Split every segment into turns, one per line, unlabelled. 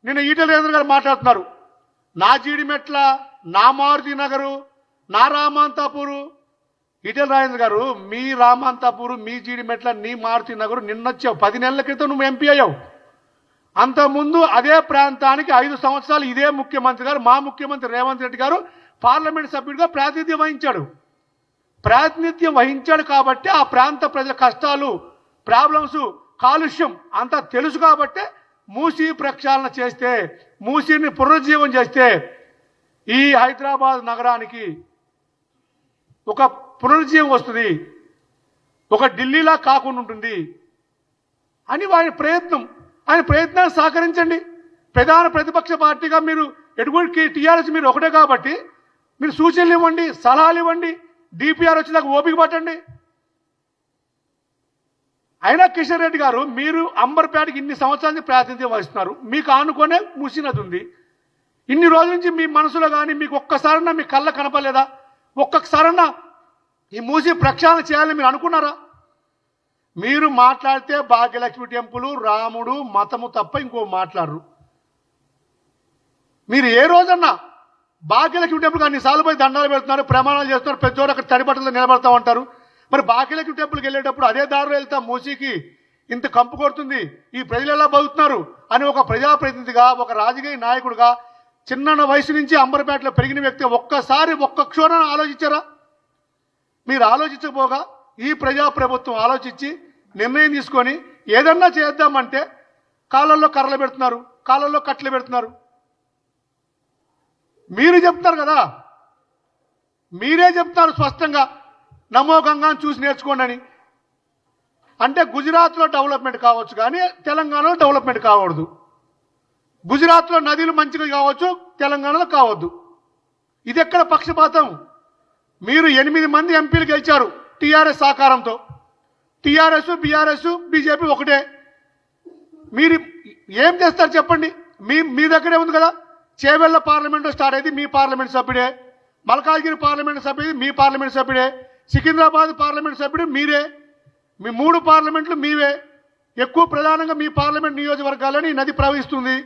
నిన్న ఈటెల రాజేంద్ర గారు మాట్లాడుతున్నారు. నా జీడిమెట్ల, నా మారుతి నగరు, నా రామాంతాపూరు. ఈటెల రాజేంద్ర గారు, మీ రామాంతాపూరు, మీ జీడిమెట్ల, నీ మారుతి నగరు నిన్నొచ్చావు. 10 నెలల క్రితం నువ్వు ఎంపీ అయ్యావు. అంతకుముందు అదే ప్రాంతానికి 5 సంవత్సరాలు ఇదే ముఖ్యమంత్రి గారు, మా ముఖ్యమంత్రి రేవంత్ రెడ్డి గారు పార్లమెంట్ సభ్యుడిగా ప్రాతినిధ్యం వహించాడు కాబట్టి ఆ ప్రాంత ప్రజల కష్టాలు, ప్రాబ్లమ్స్, కాలుష్యం అంతా తెలుసు కాబట్టి మూసీ ప్రక్షాళన చేస్తే, మూసీని పునరుజ్జీవం చేస్తే ఈ హైదరాబాద్ నగరానికి ఒక పునరుజ్జీవం వస్తుంది, ఒక ఢిల్లీలా కాకుండా ఉంటుంది అని ఆయన ప్రయత్నాన్ని సహకరించండి. ప్రధాన ప్రతిపక్ష పార్టీగా మీరు ఎటువంటి టీఆర్ఎస్ మీరు ఒకటే కాబట్టి మీరు సూచనలు ఇవ్వండి, సలహాలు ఇవ్వండి, డిపిఆర్ వచ్చేదాకా ఓపిక పట్టండి. అయినా కిషన్ రెడ్డి గారు, మీరు అంబర్పేటకి ఇన్ని సంవత్సరాల నుంచి ప్రాతినిధ్యం వహిస్తున్నారు. మీకు ఆనుకొనే మూసినది ఉంది. ఇన్ని రోజుల నుంచి మీ మనసులో కానీ మీకు ఒక్కసారన్నా మీ కళ్ళ కనపడలేదా? ఒక్కసారన్నా ఈ మూసి ప్రక్షాళన చేయాలని మీరు అనుకున్నారా? మీరు మాట్లాడితే భాగ్యలక్ష్మి టెంపుల్, రాముడు, మతము తప్ప ఇంకో మాట్లాడరు. మీరు ఏ రోజన్నా భాగ్యలక్ష్మి టెంపుల్ అన్నిసార్లు పోయి దండాలు పెడుతున్నారు, ప్రమాణాలు చేస్తున్నారు, పెద్దోడు అక్కడ తడిబట్టలు నిలబడతా ఉంటారు. మరి భాగ్యలక్ష్మి టెంపుల్కి వెళ్ళేటప్పుడు అదే దారిలో వెళ్తా మూసీకి ఇంత కంపు కొడుతుంది, ఈ ప్రజలు ఎలా బతుకుతున్నారు అని ఒక ప్రజాప్రతినిధిగా, ఒక రాజకీయ నాయకుడిగా, చిన్న వయసు నుంచి అంబర్పేటలో పెరిగిన వ్యక్తి ఒక్కసారి ఒక్క క్షణం ఆలోచించారా? మీరు ఆలోచించకపోగా ఈ ప్రజాప్రభుత్వం ఆలోచించి నిర్ణయం తీసుకొని ఏదన్నా చేద్దామంటే కాళ్ళల్లో కర్రలు పెడుతున్నారు, కాళ్ళల్లో కట్టలు పెడుతున్నారు. మీరు చెప్తారు కదా, మీరే చెప్తారు స్పష్టంగా నమో గంగాను చూసి నేర్చుకోండి అని. అంటే గుజరాత్లో డెవలప్మెంట్ కావచ్చు కానీ తెలంగాణలో డెవలప్మెంట్ కావద్దు. గుజరాత్లో నదులు మంచిగా కావచ్చు, తెలంగాణలో కావద్దు. ఇది ఎక్కడ పక్షపాతం? మీరు 8 మంది ఎంపీలు గెలిచారు టీఆర్ఎస్ సహకారంతో. టీఆర్ఎస్, బీఆర్ఎస్, బీజేపీ ఒకటే. మీరు ఏం చేస్తారు చెప్పండి? మీ దగ్గరే ఉంది కదా. చేవెళ్ల పార్లమెంటు స్టార్ట్ అయింది మీ పార్లమెంట్ సభ్యుడే, మల్కాజ్గిరి పార్లమెంట్ సభ్యుడు మీ పార్లమెంట్ సభ్యుడే, సికింద్రాబాద్ పార్లమెంట్ సభ్యుడు మీరే. మీ 3 పార్లమెంట్లు మీవే. ఎక్కువ ప్రధానంగా మీ పార్లమెంట్ నియోజకవర్గాలని ఈ నది ప్రవహిస్తుంది.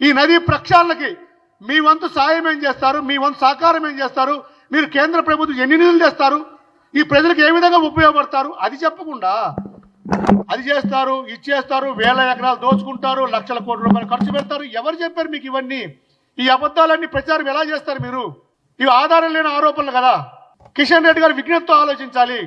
ఈ నది ప్రక్షాళనకి మీ వంతు సాయం ఏం చేస్తారు? మీ వంతు సహకారం ఏం చేస్తారు? మీరు కేంద్ర ప్రభుత్వం ఎన్ని నిధులు చేస్తారు? ఈ ప్రజలకు ఏ విధంగా ఉపయోగపడతారు? అది చెప్పకుండా అది చేస్తారు, ఇది చేస్తారు, వేల ఎకరాలు దోచుకుంటారు, లక్షల కోట్ల రూపాయలు ఖర్చు పెడతారు. ఎవరు చెప్పారు మీకు ఇవన్నీ? ఈ అబద్ధాలన్నీ ప్రచారం ఎలా చేస్తారు మీరు? ఇవి ఆధారం లేని ఆరోపణలు కదా. కిషన్ రెడ్డి గారు విజ్ఞతతో ఆలోచించాలి.